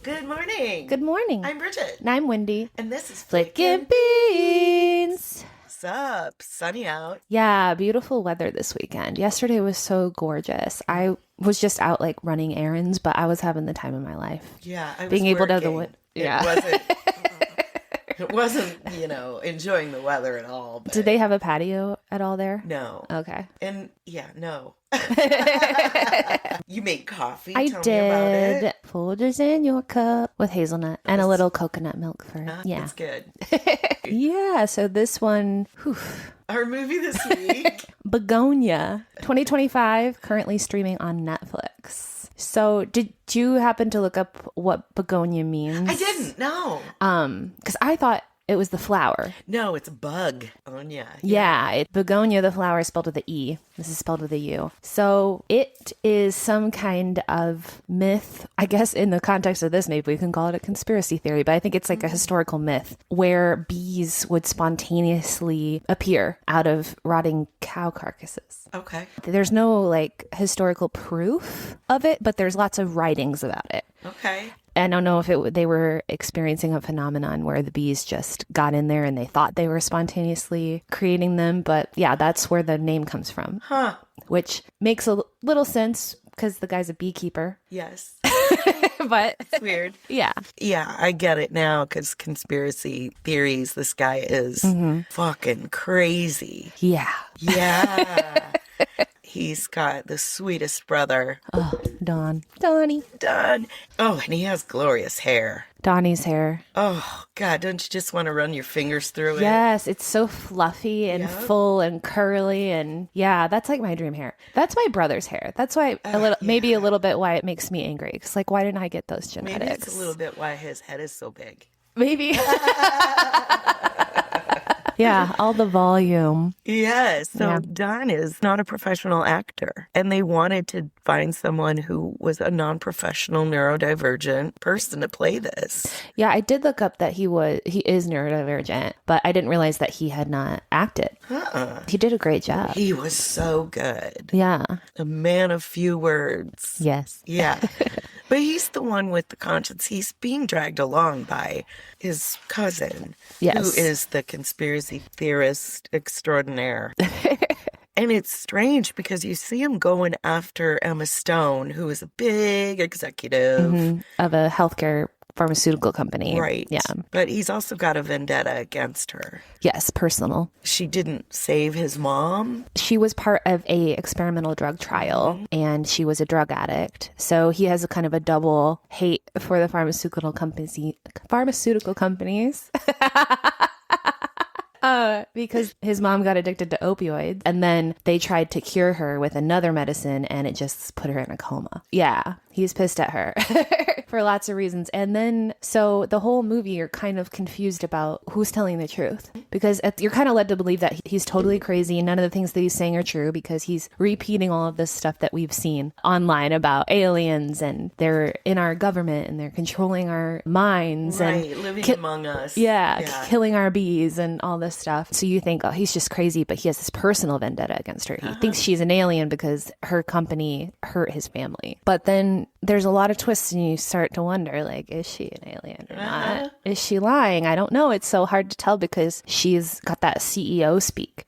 Good morning. Good morning. I'm Bridget. And I'm Wendy. And this is Flickin' Beans. What's up? Sunny out. Yeah, beautiful weather this weekend. Yesterday was so gorgeous. I was just out like running errands, but I was having the time of my life. Yeah, I was being able working. to yeah. It wasn't, enjoying the weather at all. But Did they have a patio at all there? No. Okay. And no. You made coffee. I Tell me about did. it. Folgers in your cup with hazelnut and a little coconut milk for it. Yeah. That's good. Yeah. So this one, Our movie this week. Begonia, 2025, currently streaming on Netflix. So did you happen to look up what begonia means? I didn't. No. Because I thought it was the flower. No, it's Bugonia. Yeah, begonia, the flower, is spelled with an E. This is spelled with a U. So it is some kind of myth. I guess in the context of this, maybe we can call it a conspiracy theory, but I think it's like a historical myth where bees would spontaneously appear out of rotting cow carcasses. Okay. There's no like historical proof of it, but there's lots of writings about it. Okay. I don't know if they were experiencing a phenomenon where the bees just got in there and they thought they were spontaneously creating them. But yeah, that's where the name comes from. Huh. Which makes a little sense because the guy's a beekeeper. Yes. But It's weird. Yeah. Yeah, I get it now because conspiracy theories, this guy is fucking crazy. Yeah. Yeah. He's got the sweetest brother. Oh, Donnie. Don. Oh, and he has glorious hair. Donnie's hair. Oh, God, don't you just want to run your fingers through it? Yes, it's so fluffy and full and curly, and yeah, that's like my dream hair. That's my brother's hair. That's why maybe a little bit why it makes me angry. It's like, why didn't I get those genetics? Maybe it's a little bit why his head is so big. Maybe. Yeah, all the volume. Yes. So Don is not a professional actor. And they wanted to find someone who was a non-professional neurodivergent person to play this. Yeah, I did look up that he is neurodivergent, but I didn't realize that he had not acted. He did a great job. He was so good. Yeah. A man of few words. Yes. Yeah. But he's the one with the conscience. He's being dragged along by his cousin, Yes. who is the conspiracy theorist extraordinaire. And it's strange because you see him going after Emma Stone, who is a big executive Of a healthcare pharmaceutical company. Right. Yeah. But he's also got a vendetta against her. Yes, personal. She didn't save his mom. She was part of a experimental drug trial and she was a drug addict. So he has a kind of a double hate for the pharmaceutical companies. Because his mom got addicted to opioids and then they tried to cure her with another medicine and it just put her in a coma. Yeah, he's pissed at her for lots of reasons. And then, so the whole movie, you're kind of confused about who's telling the truth because you're kind of led to believe that he's totally crazy and none of the things that he's saying are true because he's repeating all of this stuff that we've seen online about aliens and they're in our government and they're controlling our minds Right, and living among us. yeah, killing our bees and all this stuff. So you think, oh, he's just crazy, but he has this personal vendetta against her. He thinks she's an alien because her company hurt his family. But then there's a lot of twists and you start to wonder, like, is she an alien or not? Is she lying? I don't know. It's so hard to tell because she's got that CEO speak.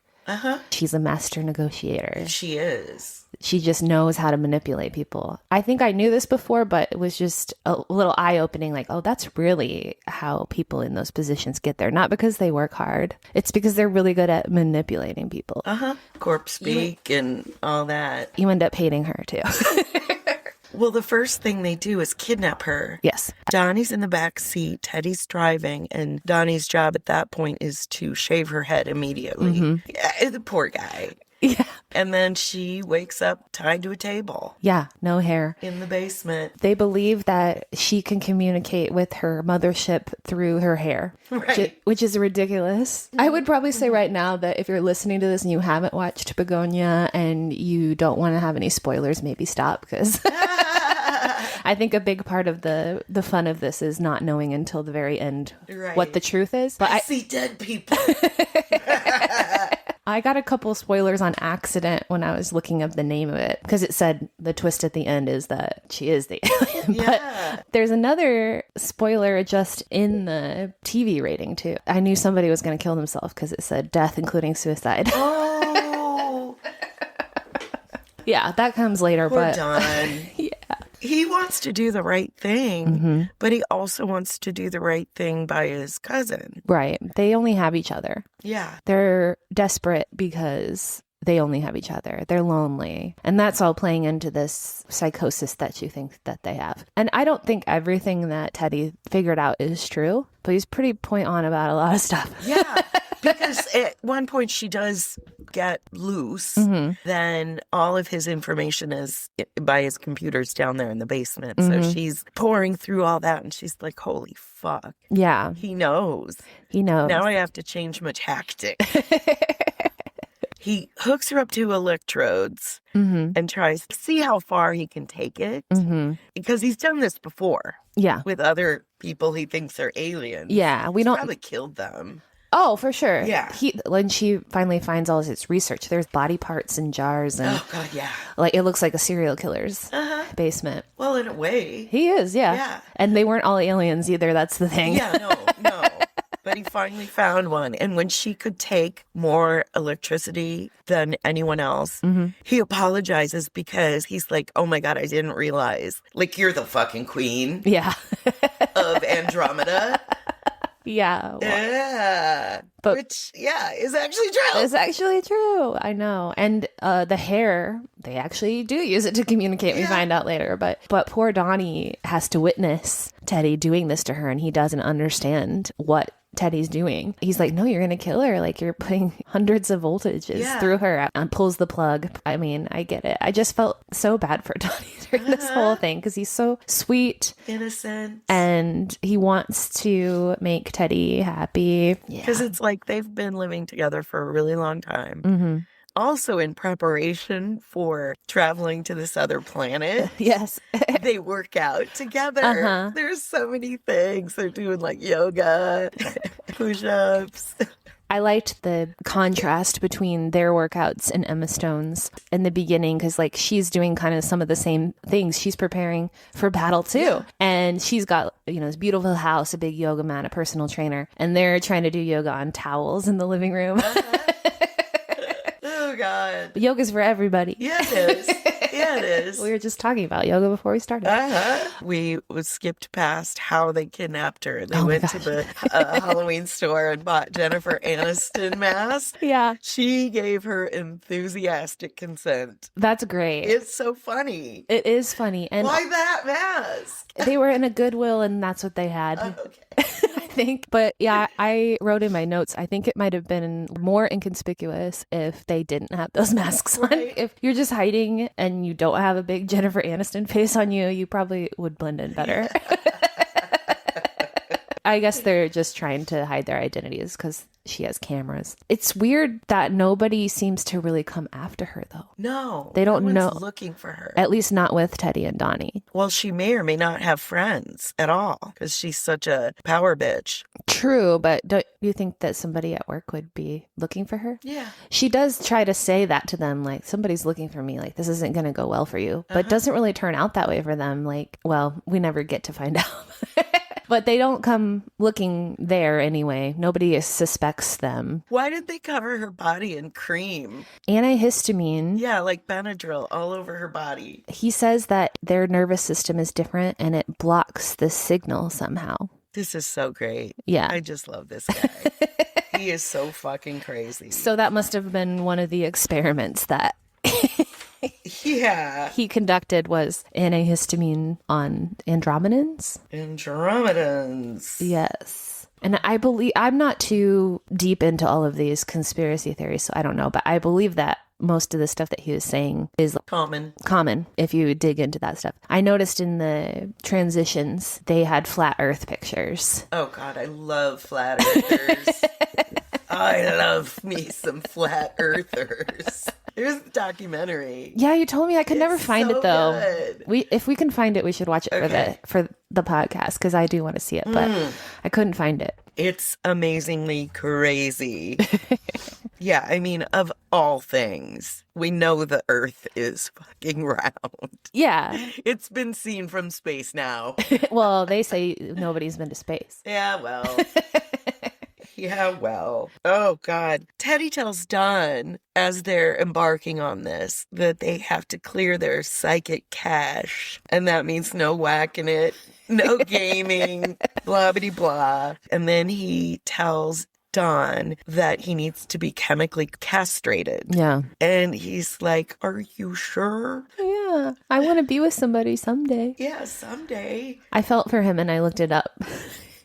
She's a master negotiator. She is. She just knows how to manipulate people. I think I knew this before, but it was just a little eye-opening, like, oh, that's really how people in those positions get there. Not because they work hard. It's because they're really good at manipulating people. Corpse speak and all that. You end up hating her, too. Well, the first thing they do is kidnap her. Yes. Donnie's in the back seat, Teddy's driving, and Donnie's job at that point is to shave her head immediately. Yeah, the poor guy. Yeah. And then she wakes up tied to a table. Yeah, no hair. In the basement. They believe that she can communicate with her mothership through her hair, Right. which is ridiculous. I would probably say right now that if you're listening to this and you haven't watched Begonia and you don't want to have any spoilers, maybe stop because I think a big part of the fun of this is not knowing until the very end what the truth is. But I see dead people. I got a couple spoilers on accident when I was looking up the name of it because it said the twist at the end is that she is the alien. Yeah. But there's another spoiler just in the TV rating too. I knew somebody was going to kill themselves because it said death including suicide. Oh. Yeah, that comes later. Poor but Don. Yeah. He wants to do the right thing, Mm-hmm. but he also wants to do the right thing by his cousin. Right. They only have each other. Yeah. They're desperate because they only have each other. They're lonely. And that's all playing into this psychosis that you think that they have. And I don't think everything that Teddy figured out is true, but he's pretty point on about a lot of stuff. Yeah. Because at one point she does get loose. Mm-hmm. Then all of his information is by his computers down there in the basement. Mm-hmm. So she's pouring through all that and she's like, holy fuck. Yeah. He knows. He knows. Now I have to change my tactic. He hooks her up to electrodes Mm-hmm. and tries to see how far he can take it. Mm-hmm. Because he's done this before Yeah. with other people he thinks are aliens. Yeah. We He's don't. probably killed them. Oh, for sure. Yeah. When she finally finds all his research, there's body parts in jars and Oh, God, yeah. like it looks like a serial killer's Uh-huh. basement. Well, in a way. He is, yeah. Yeah. And they weren't all aliens either. That's the thing. Yeah, no. But he finally found one. And when she could take more electricity than anyone else, he apologizes because he's like, oh my God, I didn't realize. Like, you're the fucking queen Yeah. of Andromeda. Yeah. Yeah. But- Which, yeah, is actually true. It's actually true. I know. And the hair, they actually do use it to communicate. We Yeah. find out later. But poor Donnie has to witness Teddy doing this to her, and he doesn't understand what Teddy's doing. He's like, no, you're going to kill her. Like, you're putting hundreds of voltages Yeah. through her and pulls the plug. I mean, I get it. I just felt so bad for Donnie during this whole thing because he's so sweet Innocent. and he wants to make Teddy happy. Yeah. Because it's like they've been living together for a really long time. Mm-hmm. Also, in preparation for traveling to this other planet, Yes. they work out together. Uh-huh. There's so many things. They're doing like yoga, push-ups. I liked the contrast between their workouts and Emma Stone's in the beginning because, like, she's doing kind of some of the same things. She's preparing for battle too, Yeah. and she's got this beautiful house, a big yoga mat, a personal trainer, and they're trying to do yoga on towels in the living room. Oh, God. Yoga's for everybody. Yeah, it is. Yeah, it is. We were just talking about yoga before we started. We skipped past how they kidnapped her. They Oh my went to gosh. the Halloween store and bought Jennifer Aniston mask. Yeah, She gave her enthusiastic consent. that's great. It's so funny. It is funny, and Why that mask? they were in a Goodwill, and that's what they had. Okay. I think. But yeah, I wrote in my notes, I think it might have been more inconspicuous if they didn't have those masks on. Right. If you're just hiding and you don't have a big Jennifer Aniston face on you, you probably would blend in better. I guess they're just trying to hide their identities because she has cameras. It's weird that nobody seems to really come after her, though. No. They don't no one's know. looking for her. At least not with Teddy and Donnie. Well, she may or may not have friends at all because she's such a power bitch. True, but don't you think that somebody at work would be looking for her? Yeah. She does try to say that to them, like, somebody's looking for me, like, this isn't going to go well for you. But doesn't really turn out that way for them. Like, well, we never get to find out. But they don't come looking there anyway. Nobody suspects them. Why did they cover her body in cream? Antihistamine, Yeah, like Benadryl all over her body. he says that their nervous system is different and it blocks the signal somehow. This is so great. Yeah. I just love this guy. He is so fucking crazy. So that must have been one of the experiments that Yeah. he conducted was antihistamine on Andromedons. Andromedons. Yes. And I believe, I'm not too deep into all of these conspiracy theories, so I don't know, but I believe that most of the stuff that he was saying is Common. common if you dig into that stuff. I noticed in the transitions, they had flat earth pictures. Oh, God, I love flat earthers. I love me some flat earthers. Here's the documentary. Yeah, you told me I could never It's find so it though. good. If we can find it, we should watch it Okay. for the podcast because I do want to see it, but I couldn't find it. It's amazingly crazy. Yeah, I mean, of all things, we know the Earth is fucking round. Yeah. It's been seen from space now. Well, they say nobody's been to space. Yeah, well. Yeah, well. Oh, God. Teddy tells Don, as they're embarking on this, that they have to clear their psychic cache. And that means no whacking it, no gaming, blah, blah, blah. And then he tells Don that he needs to be chemically castrated. Yeah. And he's like, are you sure? Yeah. I want to be with somebody someday. Yeah, someday. I felt for him and I looked it up.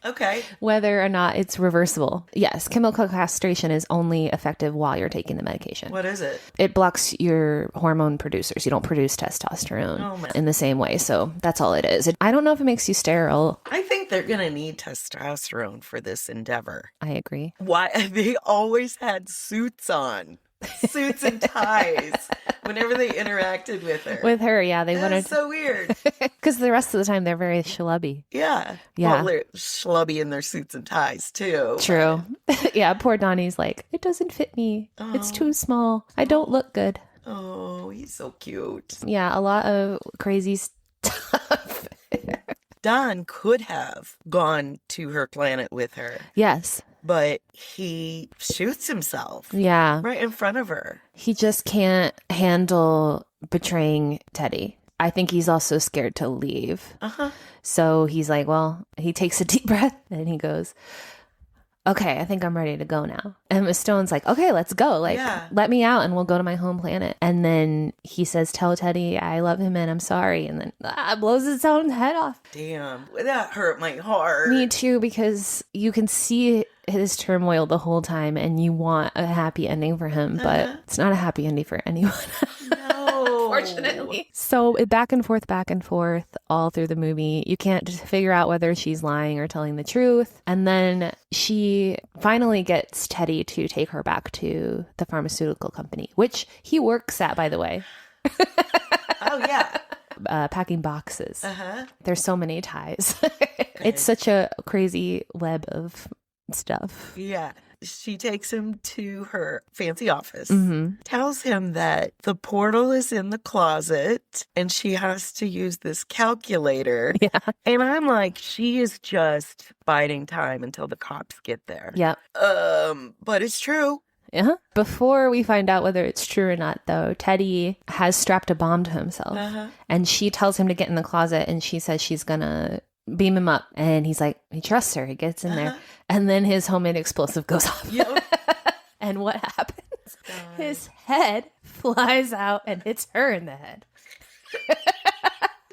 Okay. Whether or not it's reversible. Yes, chemical castration is only effective while you're taking the medication. What is it? It blocks your hormone producers. You don't produce testosterone in the same way. So that's all it is. I don't know if it makes you sterile. I think they're going to need testosterone for this endeavor. I agree. Why? They always had suits on. Suits and ties whenever they interacted with her. With her, yeah. They wanted. That's so weird. Because the rest of the time they're very schlubby. Yeah. Yeah. Well, they're schlubby in their suits and ties, too. True. Yeah, poor Donnie's like, it doesn't fit me. It's too small. I don't look good. Oh, he's so cute. Yeah, a lot of crazy stuff. Don could have gone to her planet with her. Yes. But he shoots himself. Yeah. Right in front of her. He just can't handle betraying Teddy. I think he's also scared to leave. Uh-huh. So he's like, well, he takes a deep breath and he goes, okay, I think I'm ready to go now. And Miss Stone's like, okay, let's go. Like, let me out and we'll go to my home planet. And then he says, tell Teddy I love him and I'm sorry. And then blows his own head off. Damn, that hurt my heart. Me too, because you can see his turmoil the whole time and you want a happy ending for him, but it's not a happy ending for anyone. No. Unfortunately. So back and forth all through the movie. You can't just figure out whether she's lying or telling the truth. And then she finally gets Teddy to take her back to the pharmaceutical company, which he works at, by the way. Oh, yeah. Packing boxes. Uh-huh. There's so many ties. It's such a crazy web of stuff. Yeah. She takes him to her fancy office, tells him that the portal is in the closet and she has to use this calculator. Yeah. And I'm like, she is just biding time until the cops get there. Yep. But it's true. Uh-huh. Before we find out whether it's true or not, though, Teddy has strapped a bomb to himself. And she tells him to get in the closet and she says she's gonna beam him up. And he's like, he trusts her. He gets in there. And then his homemade explosive goes off. Yep. And what happens? His head flies out and hits her in the head.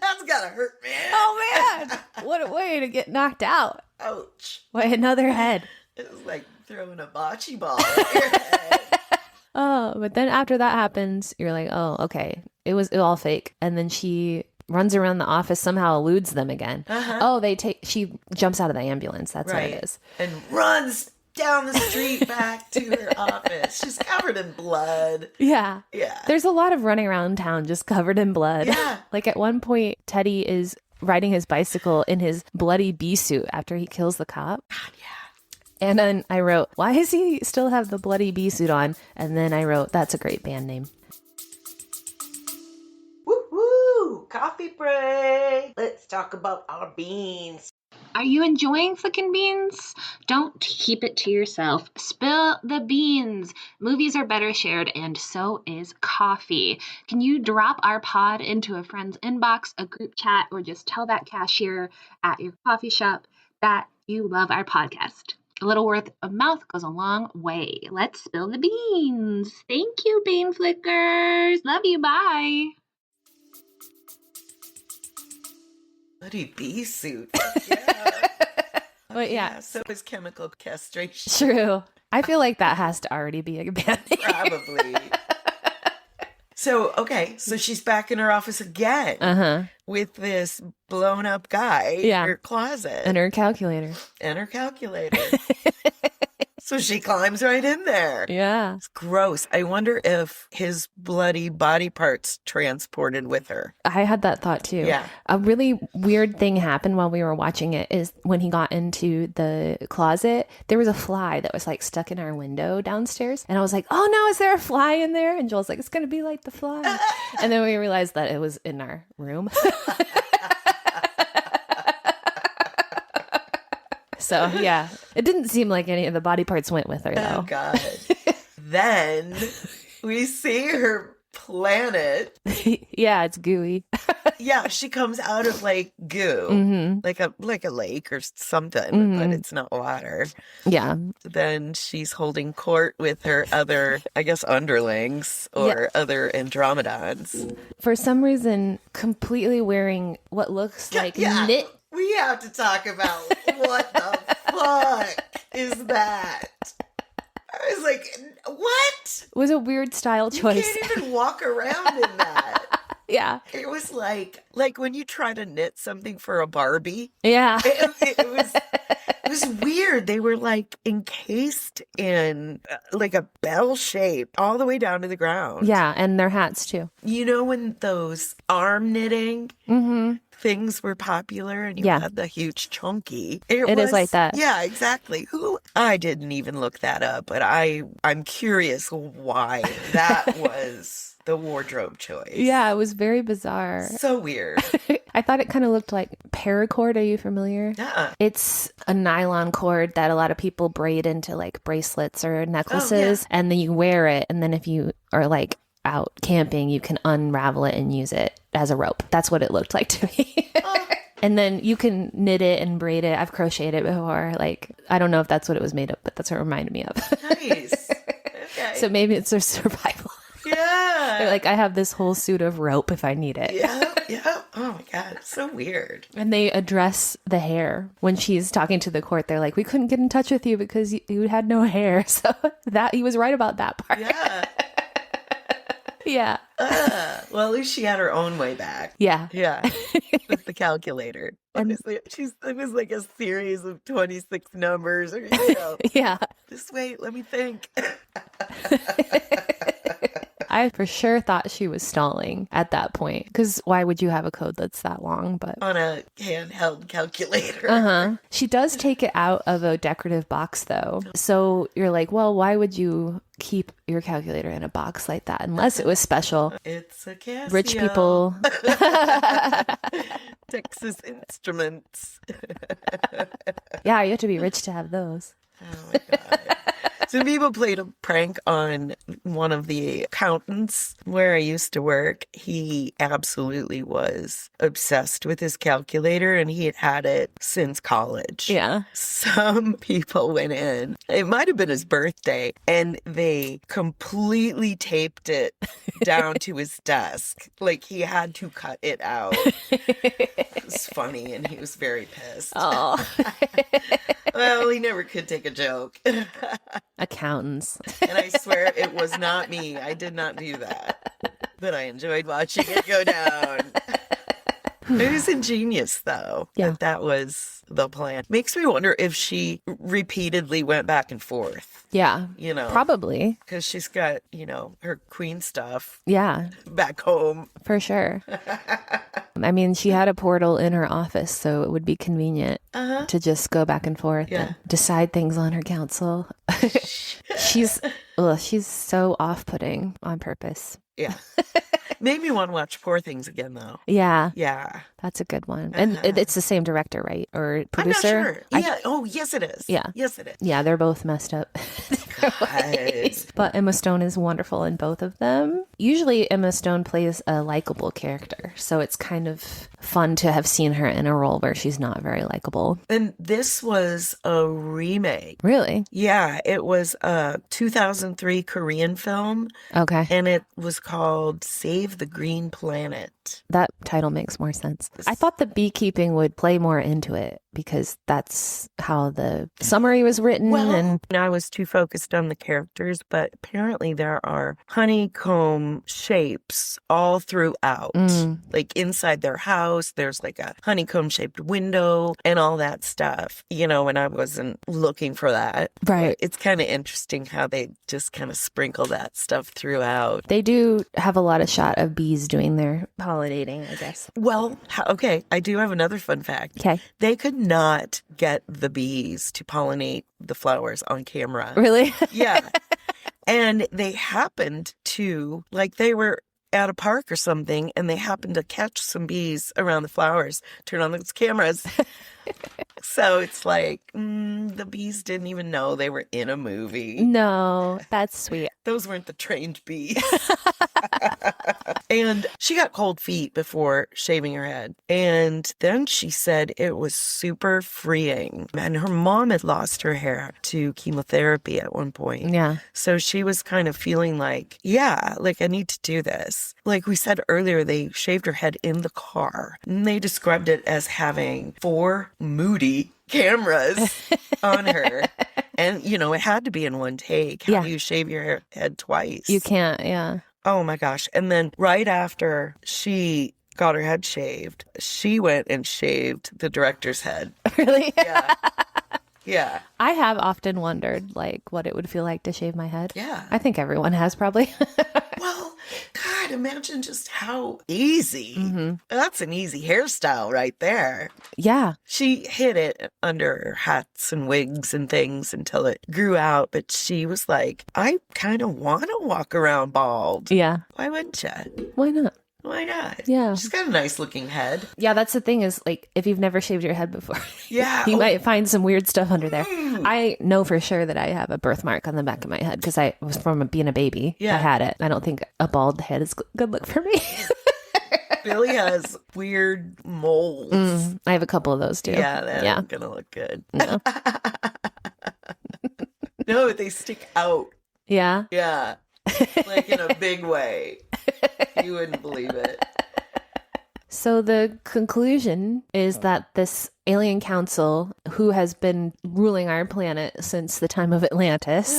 That's gotta hurt, man. Oh, man. What a way to get knocked out. Ouch. Wait, another head. It was like throwing a bocce ball at your head. Oh, but then after that happens, you're like, oh, okay. It was all fake. And then she runs around the office, somehow eludes them again. Oh, she jumps out of the ambulance. That's what it is. And runs down the street back to her office. She's covered in blood. Yeah. Yeah. There's a lot of running around town just covered in blood. Yeah. Like at one point, Teddy is riding his bicycle in his bloody bee suit after he kills the cop. God, yeah. And then I wrote, why does he still have the bloody bee suit on? And then I wrote, that's a great band name. Woo-hoo! Coffee break. Let's talk about our beans. Are you enjoying flicking beans? Don't keep it to yourself. Spill the beans. Movies are better shared, and so is coffee. Can you drop our pod into a friend's inbox, a group chat, or just tell that cashier at your coffee shop that you love our podcast? A little word of mouth goes a long way. Let's spill the beans. Thank you, bean flickers. Love you. Bye. Bloody bee suit. Yeah. But yeah. So is chemical castration. True. I feel like that has to already be a band name. Probably. So she's back in her office again with this blown up guy in her closet. And her calculator. So So she climbs right in there. Yeah. It's gross. I wonder if his bloody body parts transported with her. I had that thought too. Yeah. A really weird thing happened while we were watching it is when he got into the closet, there was a fly that was like stuck in our window downstairs. And I was like, oh no, is there a fly in there? And Joel's like, it's going to be like the fly. And then we realized that it was in our room. So yeah, it didn't seem like any of the body parts went with her though. Oh God. Then we see her planet. Yeah, it's gooey. Yeah, she comes out of like goo, like a lake or something, but it's not water. Yeah. Then she's holding court with her other, I guess, underlings or other Andromedons. For some reason, completely wearing what looks like knit. We have to talk about what the fuck is that? I was like, what? It was a weird style choice. You can't even walk around in that. Yeah. It was like when you try to knit something for a Barbie. Yeah. It was weird. They were like encased in like a bell shape all the way down to the ground. Yeah, and their hats too. You know when those arm knitting things were popular and you had the huge chunky. It is like that. Yeah, exactly. I didn't even look that up, but I'm curious why that was the wardrobe choice. Yeah, it was very bizarre. So weird. I thought it kind of looked like paracord. Are you familiar? It's a nylon cord that a lot of people braid into like bracelets or necklaces, and then you wear it, and then if you are like out camping, you can unravel it and use it as a rope. That's what it looked like to me. And then you can knit it and braid it. I've crocheted it before. Like, I don't know if that's what it was made of, but that's what it reminded me of. Nice. Okay. So maybe it's their survival. Yeah. They're like, I have this whole suit of rope if I need it. Yeah. Oh my God. It's so weird. And they address the hair. When she's talking to the court, they're like, we couldn't get in touch with you because you had no hair. So that he was right about that part. Yeah. Yeah. Well, at least she had her own way back. Yeah. Yeah. With the calculator. Honestly, it was like a series of 26 numbers. Or, Yeah. Just wait, let me think. I for sure thought she was stalling at that point. Because why would you have a code that's that long? But on a handheld calculator. She does take it out of a decorative box, though. So you're like, well, why would you keep your calculator in a box like that unless it was special? It's a Casio. Rich people. Texas Instruments. Yeah, you have to be rich to have those. Oh my God. Some people played a prank on one of the accountants where I used to work. He absolutely was obsessed with his calculator and he had had it since college. Yeah. Some people went in, it might have been his birthday, and they completely taped it down to his desk. Like he had to cut it out. It was funny and he was very pissed. Oh. Well, he never could take a joke. Accountants. And I swear it was not me. I did not do that. But I enjoyed watching it go down. It was ingenious, though. Yeah. That was the plan. Makes me wonder if she repeatedly went back and forth. Yeah. Probably. Because she's got, her queen stuff. Yeah. Back home. For sure. I mean, she had a portal in her office, so it would be convenient to just go back and forth and decide things on her council. She's so off-putting on purpose. Yeah. Made me want to watch Poor Things again, though. Yeah. Yeah. That's a good one. And it's the same director, right? Or producer? I'm not sure. Yeah. Oh, yes, it is. Yeah. Yes, it is. Yeah, they're both messed up. But Emma Stone is wonderful in both of them. Usually Emma Stone plays a likable character, so it's kind of fun to have seen her in a role where she's not very likable. And this was a remake. Really? Yeah, it was a 2003 Korean film. Okay. And it was called Save the Green Planet. That title makes more sense. I thought the beekeeping would play more into it. because that's how the summary was written. And I was too focused on the characters, but apparently there are honeycomb shapes all throughout. Like inside their house, there's like a honeycomb shaped window and all that stuff, you know, and I wasn't looking for that. Right. But it's kind of interesting how they just kind of sprinkle that stuff throughout. They do have a lot of shot of bees doing their pollinating, I guess. Well, okay, I do have another fun fact. Okay. They could not get the bees to pollinate the flowers on camera. Really? Yeah. And they happened to, like, they were at a park or something, and they happened to catch some bees around the flowers, turn on those cameras. So it's like, the bees didn't even know they were in a movie. No, that's sweet. Those weren't the trained bees. And she got cold feet before shaving her head. And then she said it was super freeing. And her mom had lost her hair to chemotherapy at one point. Yeah. So she was kind of feeling like, yeah, like I need to do this. Like we said earlier, they shaved her head in the car. And they described it as having 4 moody cameras on her. And, you know, it had to be in one take. How do you shave your head twice? You can't, yeah. Oh my gosh. And then right after she got her head shaved, she went and shaved the director's head. Really? Yeah. Yeah. I have often wondered, like, what it would feel like to shave my head. Yeah. I think everyone has probably. Well, God, imagine just how easy. That's an easy hairstyle right there. Yeah. She hid it under hats and wigs and things until it grew out. But she was like, I kind of want to walk around bald. Yeah. Why wouldn't you? Why not? Why not? Yeah. She's got a nice looking head. Yeah, that's the thing is, like, if you've never shaved your head before, Yeah. you might find some weird stuff under there. I know for sure that I have a birthmark on the back of my head because I was from being a baby. Yeah. I had it. I don't think a bald head is good look for me. Billy has weird moles. I have a couple of those too. Yeah, that ain't gonna look good. No. No, they stick out. Yeah. Yeah. Like in a big way. You wouldn't believe it. So the conclusion is that this alien council, who has been ruling our planet since the time of Atlantis,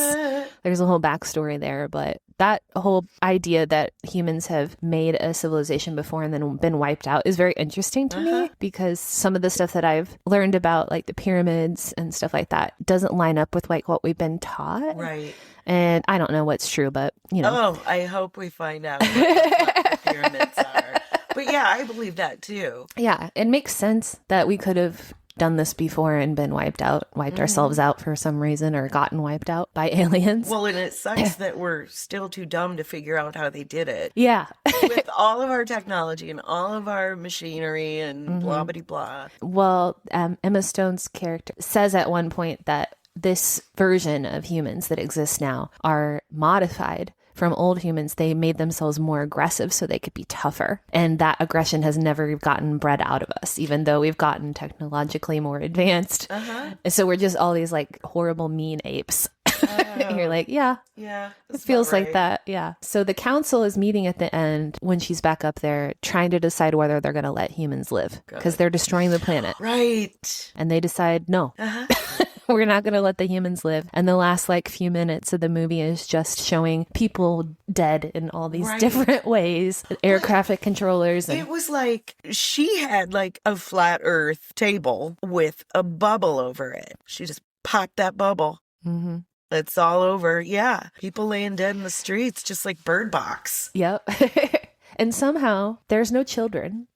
there's a whole backstory there, but that whole idea that humans have made a civilization before and then been wiped out is very interesting to me, because some of the stuff that I've learned about, like the pyramids and stuff like that, doesn't line up with like what we've been taught. Right. And I don't know what's true, but you know. Oh, I hope we find out what the pyramids are. But yeah, I believe that too. Yeah, it makes sense that we could have done this before and been wiped ourselves out for some reason, or gotten wiped out by aliens. Well, and it sucks that we're still too dumb to figure out how they did it. Yeah. With all of our technology and all of our machinery and blah, blah, blah. Well, Emma Stone's character says at one point that this version of humans that exist now are modified from old humans. They made themselves more aggressive so they could be tougher. And that aggression has never gotten bred out of us, even though we've gotten technologically more advanced. And so we're just all these like horrible, mean apes. And you're like, yeah, it feels like that. Yeah. So the council is meeting at the end when she's back up there trying to decide whether they're going to let humans live because they're destroying the planet. Right. And they decide, no. We're not going to let the humans live. And the last like few minutes of the movie is just showing people dead in all these different ways. Air traffic controllers. And it was like she had like a flat earth table with a bubble over it. She just popped that bubble. It's all over. Yeah. People laying dead in the streets, just like Bird Box. Yep. And somehow there's no children.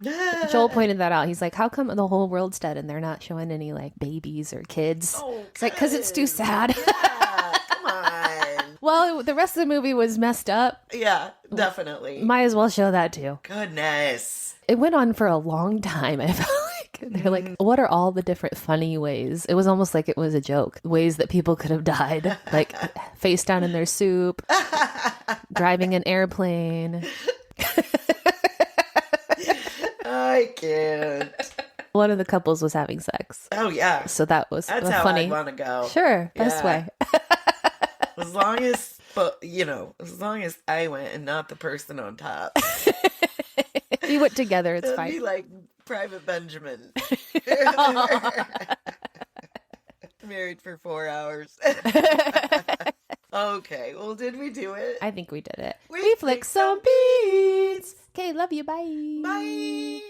Joel pointed that out. He's like, how come the whole world's dead and they're not showing any like babies or kids? Oh, it's like, because it's too sad. Yeah, come on. Well, the rest of the movie was messed up. Yeah, definitely. Might as well show that too. Goodness. It went on for a long time. I felt like they're like, what are all the different funny ways? It was almost like it was a joke. Ways that people could have died, like face down in their soup, driving an airplane. I can't. One of the couples was having sex. Oh, yeah. So that was That's how funny. I want to go. Sure. Best way. As long as, but you know, as long as I went and not the person on top. We went together. It's It'd fine. be like Private Benjamin. Married for 4 hours. Okay, well, did we do it? I think we did it. We flicked some beans. Okay, love you. Bye. Bye.